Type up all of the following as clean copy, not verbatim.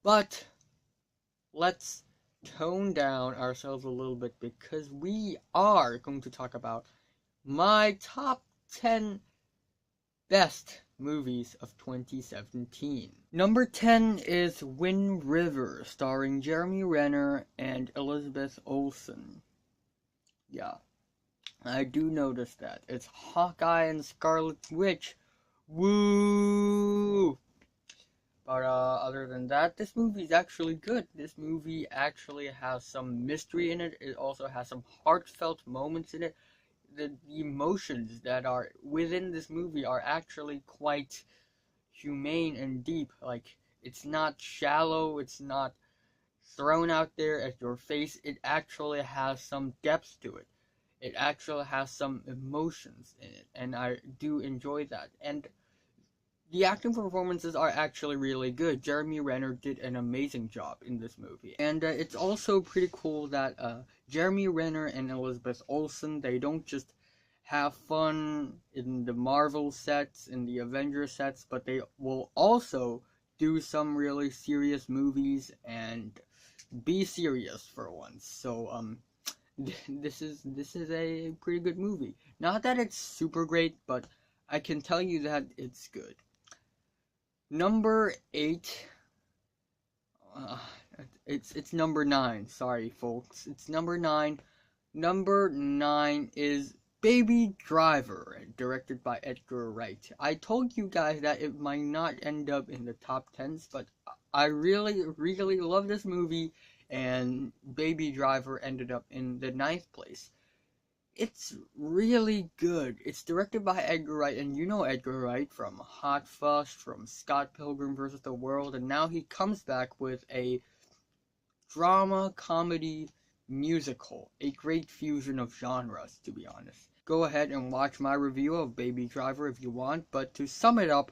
But let's tone down ourselves a little bit because we are going to talk about my top 10 best movies of 2017. Number 10 is Wind River, starring Jeremy Renner and Elizabeth Olsen. Yeah, I do notice that. It's Hawkeye and Scarlet Witch. Woo! But other than that, this movie is actually good. This movie actually has some mystery in it. It also has some heartfelt moments in it. The emotions that are within this movie are actually quite humane and deep. Like, it's not shallow, it's not thrown out there at your face. It actually has some depth to it. It actually has some emotions in it, and I do enjoy that. And the acting performances are actually really good. Jeremy Renner did an amazing job in this movie. And it's also pretty cool that Jeremy Renner and Elizabeth Olsen, they don't just have fun in the Marvel sets, in the Avengers sets, but they will also do some really serious movies and be serious for once. So this is a pretty good movie. Not that it's super great, but I can tell you that it's good. Number 8. Uh, it's number 9. Sorry, folks. It's number 9. Number 9 is Baby Driver, directed by Edgar Wright. I told you guys that it might not end up in the top 10s, but I really, really love this movie, and Baby Driver ended up in the 9th place. It's really good. It's directed by Edgar Wright, and you know Edgar Wright from Hot Fuzz, from Scott Pilgrim vs. the World, and now he comes back with a drama, comedy, musical. A great fusion of genres, to be honest. Go ahead and watch my review of Baby Driver if you want, but to sum it up,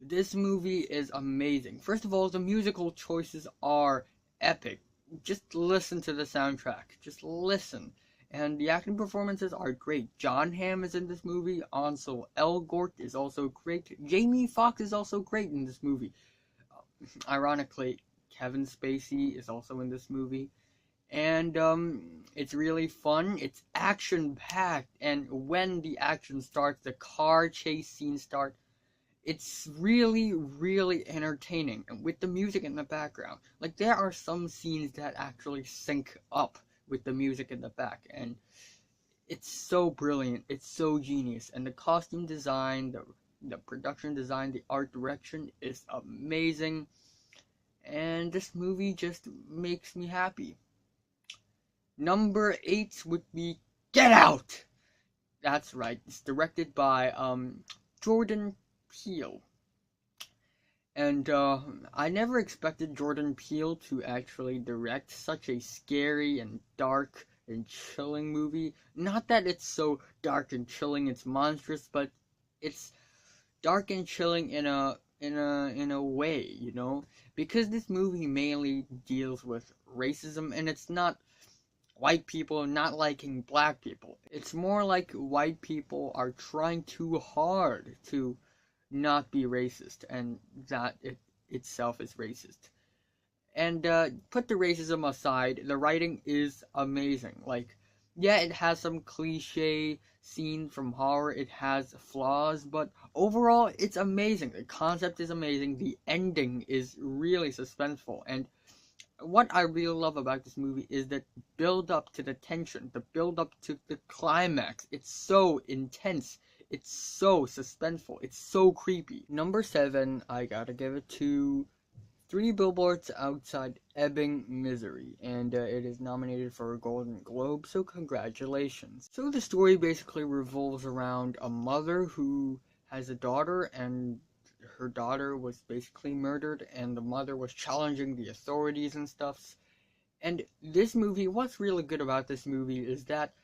this movie is amazing. First of all, the musical choices are epic. Just listen to the soundtrack. Just listen. And the acting performances are great. Jon Hamm is in this movie. Ansel Elgort is also great. Jamie Foxx is also great in this movie. Ironically, Kevin Spacey is also in this movie. And it's really fun. It's action-packed. And when the action starts, the car chase scene starts, it's really, really entertaining. And with the music in the background. Like, there are some scenes that actually sync up with the music in the back, and it's so brilliant, it's so genius, and the costume design, the production design, the art direction is amazing, and this movie just makes me happy. Number 8 would be Get Out! That's right, it's directed by Jordan Peele. And I never expected Jordan Peele to actually direct such a scary and dark and chilling movie. Not that it's so dark and chilling, it's monstrous, but it's dark and chilling in a way, you know? Because this movie mainly deals with racism, and it's not white people not liking black people. It's more like white people are trying too hard to not be racist, and that it itself is racist. And put the racism aside, the writing is amazing. Like, yeah, it has some cliche scene from horror, it has flaws, but overall, it's amazing. The concept is amazing, the ending is really suspenseful, and what I really love about this movie is that build up to the tension, the build up to the climax. It's so intense. It's so suspenseful. It's so creepy. Number 7, I gotta give it to Three Billboards Outside Ebbing, Missouri, and it is nominated for a Golden Globe, so congratulations. So the story basically revolves around a mother who has a daughter, and her daughter was basically murdered, and the mother was challenging the authorities and stuff. And this movie, what's really good about this movie is that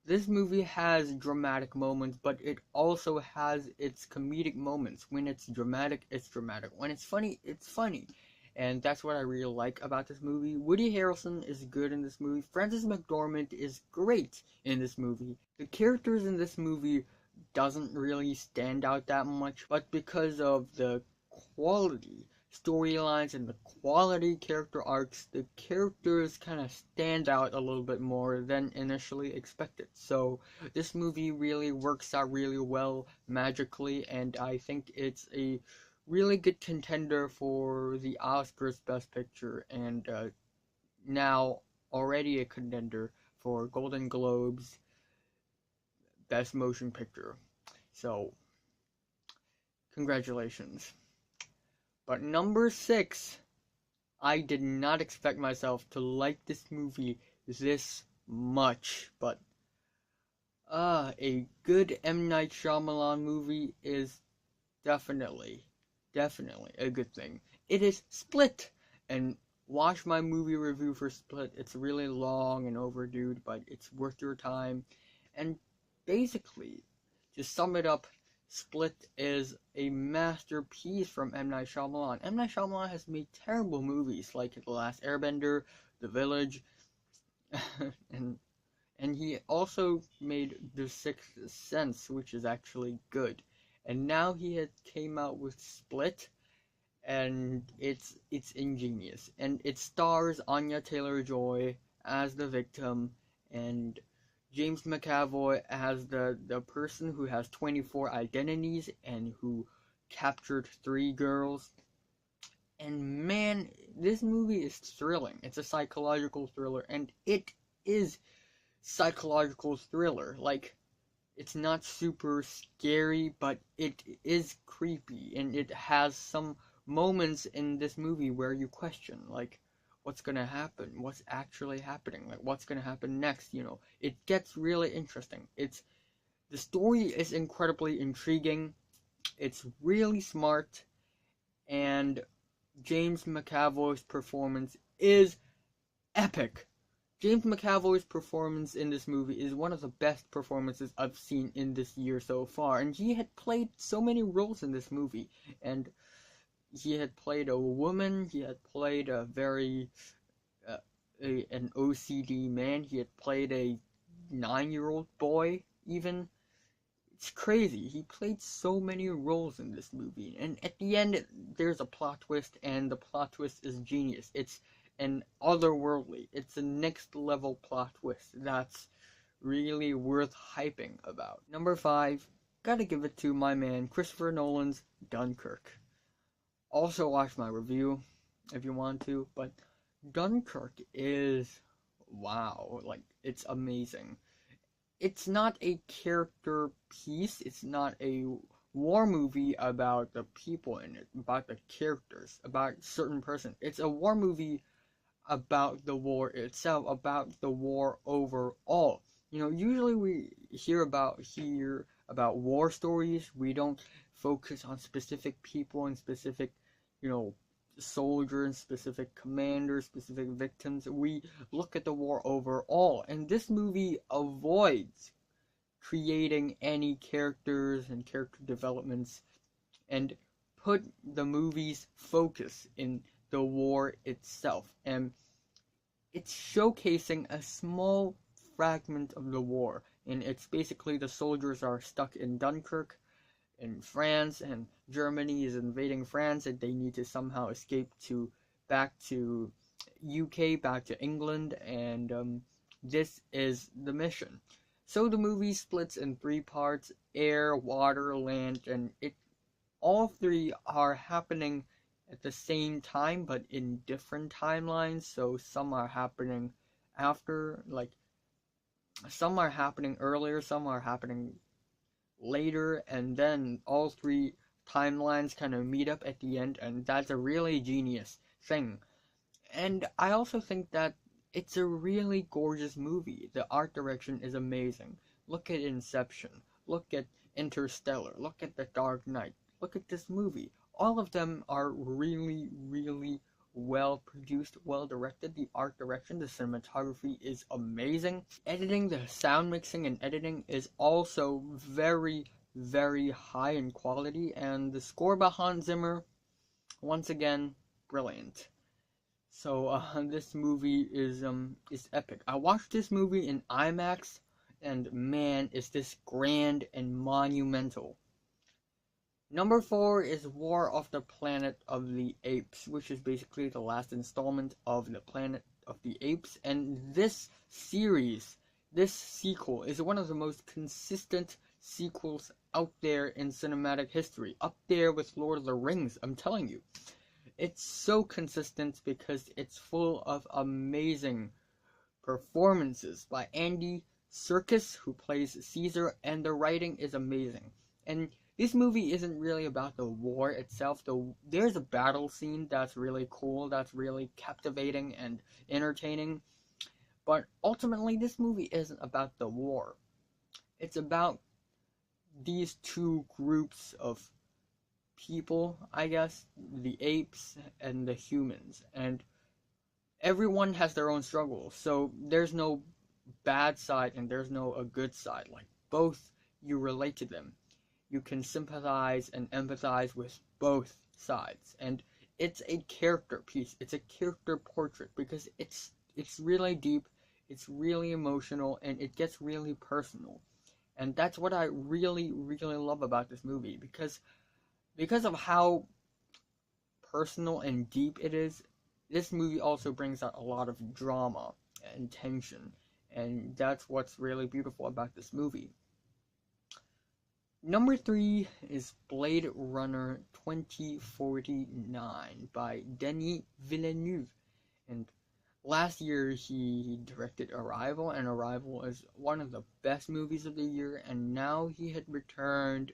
this movie has dramatic moments, but it also has its comedic moments. When it's dramatic, it's dramatic. When it's funny, it's funny. And that's what I really like about this movie. Woody Harrelson is good in this movie. Frances McDormand is great in this movie. The characters in this movie doesn't really stand out that much, but because of the quality, storylines and the quality character arcs, the characters kind of stand out a little bit more than initially expected. So this movie really works out really well magically, and I think it's a really good contender for the Oscars Best Picture, and now already a contender for Golden Globes Best Motion Picture. So congratulations. But number 6, I did not expect myself to like this movie this much, but a good M. Night Shyamalan movie is definitely a good thing. It is Split, and watch my movie review for Split. It's really long and overdue, but it's worth your time. And basically, to sum it up, Split is a masterpiece from M. Night Shyamalan. M. Night Shyamalan has made terrible movies like The Last Airbender, The Village, and he also made The Sixth Sense, which is actually good. And now he had came out with Split, and it's ingenious. And it stars Anya Taylor-Joy as the victim, and James McAvoy as the person who has 24 identities and who captured 3 girls. And man, this movie is thrilling. It's a psychological thriller, and it is psychological thriller. Like, it's not super scary, but it is creepy, and it has some moments in this movie where you question, like, what's gonna happen? What's actually happening? Like, what's gonna happen next? It gets really interesting. The story is incredibly intriguing. It's really smart, and James McAvoy's performance is epic. James McAvoy's performance in this movie is one of the best performances I've seen in this year so far, and he had played so many roles in this movie, and he had played a woman, he had played a very, an OCD man, he had played a 9-year-old boy, even. It's crazy, he played so many roles in this movie, and at the end, there's a plot twist, and the plot twist is genius. It's an otherworldly, it's a next level plot twist that's really worth hyping about. Number 5, gotta give it to my man Christopher Nolan's Dunkirk. Also watch my review if you want to, but Dunkirk is, wow, like, it's amazing. It's not a character piece, it's not a war movie about the people in it, about the characters, about certain person. It's a war movie about the war itself, about the war overall. Usually we hear about war stories. We don't focus on specific people and specific, soldiers, specific commanders, specific victims. We look at the war overall, and this movie avoids creating any characters and character developments and put the movie's focus in the war itself, and it's showcasing a small fragment of the war, and it's basically the soldiers are stuck in Dunkirk in France, and Germany is invading France, and they need to somehow escape back to UK, back to England, and this is the mission. So the movie splits in 3 parts: air, water, land, and all 3 are happening at the same time, but in different timelines. So some are happening after, like, some are happening earlier, some are happening later, and then all 3 timelines kind of meet up at the end, and that's a really genius thing. And I also think that it's a really gorgeous movie. The art direction is amazing. Look at Inception, look at Interstellar, look at The Dark Knight, look at this movie. All of them are really, really well produced, well directed. The art direction, the cinematography is amazing. Editing, the sound mixing and editing is also very, very high in quality, and the score by Hans Zimmer, once again, brilliant. So this movie is epic. I watched this movie in IMAX, and man, is this grand and monumental. Number 4 is War of the Planet of the Apes, which is basically the last installment of the Planet of the Apes. And this series, this sequel, is one of the most consistent sequels out there in cinematic history. Up there with Lord of the Rings, I'm telling you. It's so consistent because it's full of amazing performances by Andy Serkis, who plays Caesar, and the writing is amazing. And this movie isn't really about the war itself, though there's a battle scene that's really cool, that's really captivating and entertaining. But ultimately, this movie isn't about the war. It's about these two groups of people, I guess, the apes and the humans. And everyone has their own struggles, so there's no bad side and there's no a good side. Like, both, you relate to them. You can sympathize and empathize with both sides. And it's a character piece. It's a character portrait because it's really deep, it's really emotional, and it gets really personal. And that's what I really, really love about this movie, because of how personal and deep it is. This movie also brings out a lot of drama and tension, and that's what's really beautiful about this movie. Number 3 is Blade Runner 2049 by Denis Villeneuve. And last year he directed Arrival, and Arrival is one of the best movies of the year, and now he had returned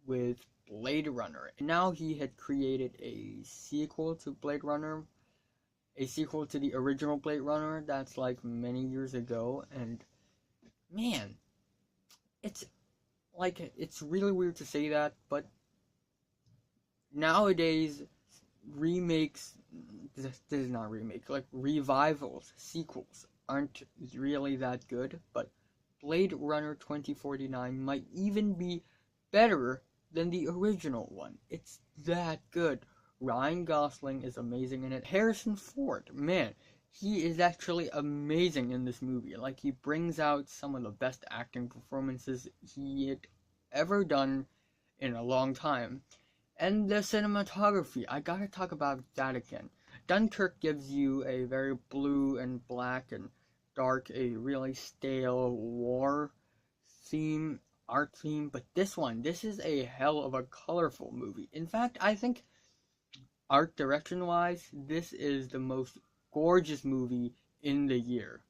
with Blade Runner. And now he had created a sequel to Blade Runner, a sequel to the original Blade Runner that's like many years ago, and man, it's really weird to say that, but nowadays remakes, this is not remake, like revivals, sequels aren't really that good, but Blade Runner 2049 might even be better than the original one. It's that good. Ryan Gosling is amazing in it. Harrison Ford, man, he is actually amazing in this movie. Like, he brings out some of the best acting performances he had ever done in a long time. And the cinematography, I gotta talk about that again. Dunkirk gives you a very blue and black and dark, a really stale war theme, art theme, but this is a hell of a colorful movie. In fact, I think art direction wise, this is the most gorgeous movie in the year.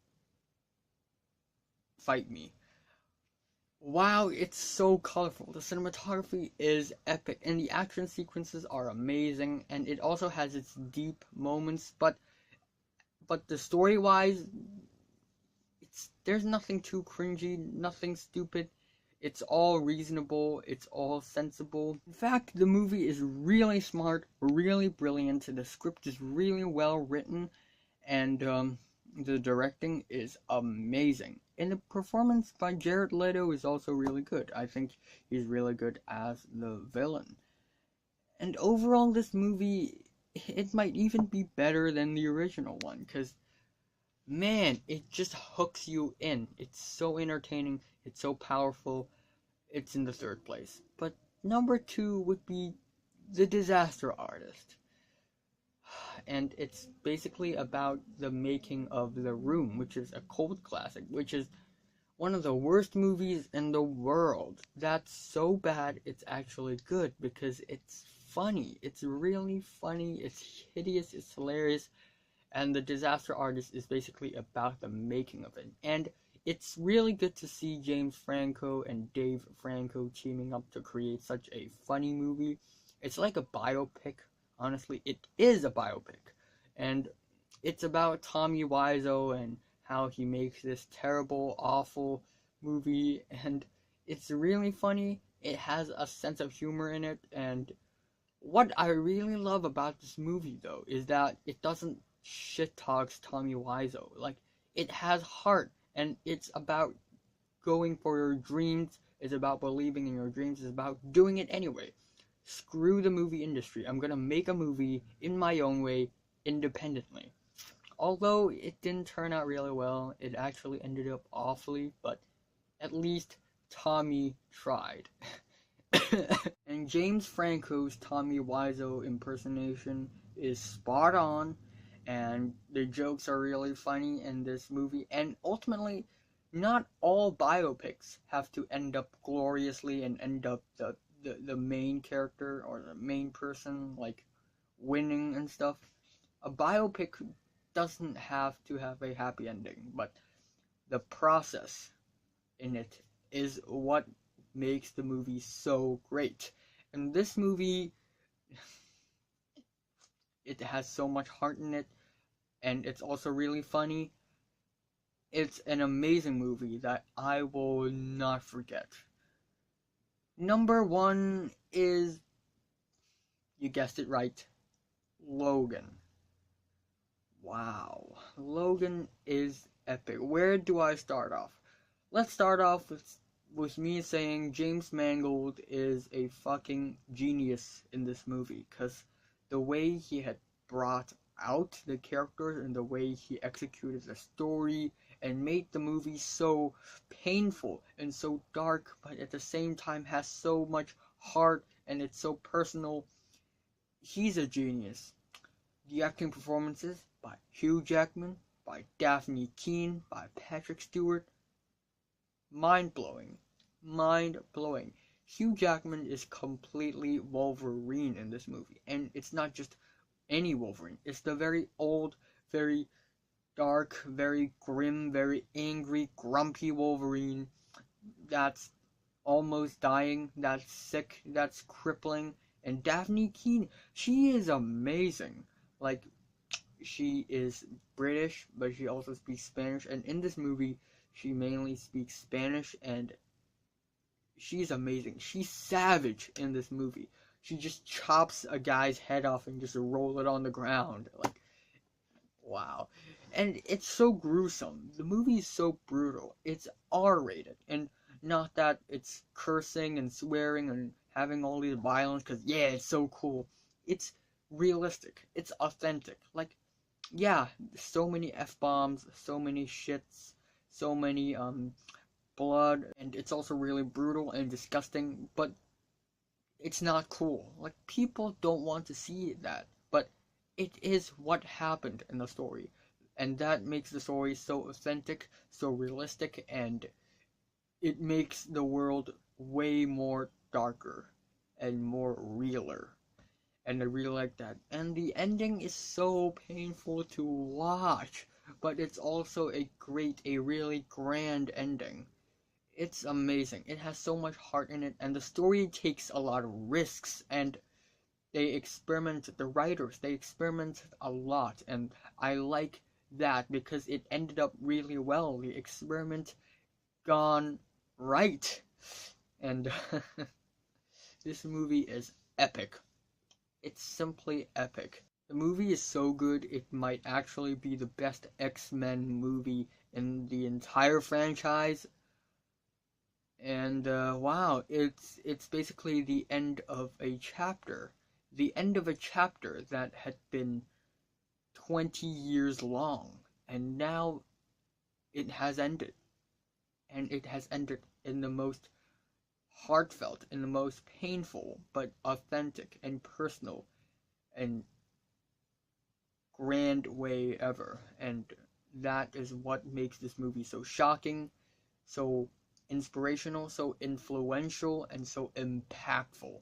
Fight me. Wow, it's so colorful. The cinematography is epic, and the action sequences are amazing, and it also has its deep moments, but the story wise, there's nothing too cringy, nothing stupid. It's all reasonable, it's all sensible. In fact, the movie is really smart, really brilliant, the script is really well written, and the directing is amazing. And the performance by Jared Leto is also really good. I think he's really good as the villain. And overall, this movie, it might even be better than the original one, because, man, it just hooks you in. It's so entertaining, it's so powerful. It's in the 3rd place. But number 2 would be The Disaster Artist. And it's basically about the making of The Room, which is a cult classic, which is one of the worst movies in the world. That's so bad it's actually good, because it's funny. It's really funny, it's hideous, it's hilarious, and The Disaster Artist is basically about the making of it. And it's really good to see James Franco and Dave Franco teaming up to create such a funny movie. It's like a biopic. Honestly, it is a biopic. And it's about Tommy Wiseau and how he makes this terrible, awful movie. And it's really funny. It has a sense of humor in it. And what I really love about this movie, though, is that it doesn't shit talks Tommy Wiseau. Like, it has heart. And it's about going for your dreams. It's about believing in your dreams. It's about doing it anyway. Screw the movie industry. I'm gonna make a movie in my own way, independently. Although it didn't turn out really well, it actually ended up awfully, but at least Tommy tried. And James Franco's Tommy Wiseau impersonation is spot on, and the jokes are really funny in this movie. And ultimately, not all biopics have to end up gloriously and end up the main character or the main person like winning and stuff. A biopic doesn't have to have a happy ending, but the process in it is what makes the movie so great. And this movie, it has so much heart in it, and it's also really funny. It's an amazing movie that I will not forget. Number one is, you guessed it right, Logan. Wow, Logan is epic. Where do I start off? Let's start off with me saying James Mangold is a fucking genius in this movie, because the way he had brought out the characters and the way he executed the story and made the movie so painful and so dark, but at the same time has so much heart and it's so personal. He's a genius. The acting performances by Hugh Jackman, by Daphne Keane, by Patrick Stewart, mind-blowing. Mind-blowing. Hugh Jackman is completely Wolverine in this movie. And it's not just any Wolverine. It's the very old, very dark, very grim, very angry, grumpy Wolverine that's almost dying, that's sick, that's crippling. And Daphne Keane, she is amazing. Like, she is British, but she also speaks Spanish. And in this movie, she mainly speaks Spanish, and she's amazing. She's savage in this movie. She just chops a guy's head off and just roll it on the ground. Like, wow. And it's so gruesome. The movie is so brutal. It's R-rated. And not that it's cursing and swearing and having all these violence, because, yeah, it's so cool. It's realistic. It's authentic. Like, yeah, so many F-bombs, so many shits, so many, blood, and it's also really brutal and disgusting, but it's not cool. Like, people don't want to see that, but it is what happened in the story, and that makes the story so authentic, so realistic, and it makes the world way more darker and more realer. And I really like that. And the ending is so painful to watch, but it's also a really grand ending. It's amazing. It has so much heart in it, and the story takes a lot of risks, and the writers, they experiment a lot, and I like that because it ended up really well. The experiment gone right. And this movie is epic. It's simply epic. The movie is so good, it might actually be the best X-Men movie in the entire franchise. And wow, it's basically the end of a chapter. The end of a chapter that had been 20 years long, and now it has ended. And it has ended in the most heartfelt, in the most painful, but authentic and personal and grand way ever. And that is what makes this movie so shocking, so inspirational, so influential, and so impactful.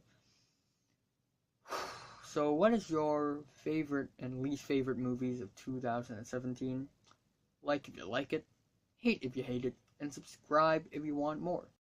So, what is your favorite and least favorite movies of 2017? Like if you like it, hate if you hate it, and subscribe if you want more.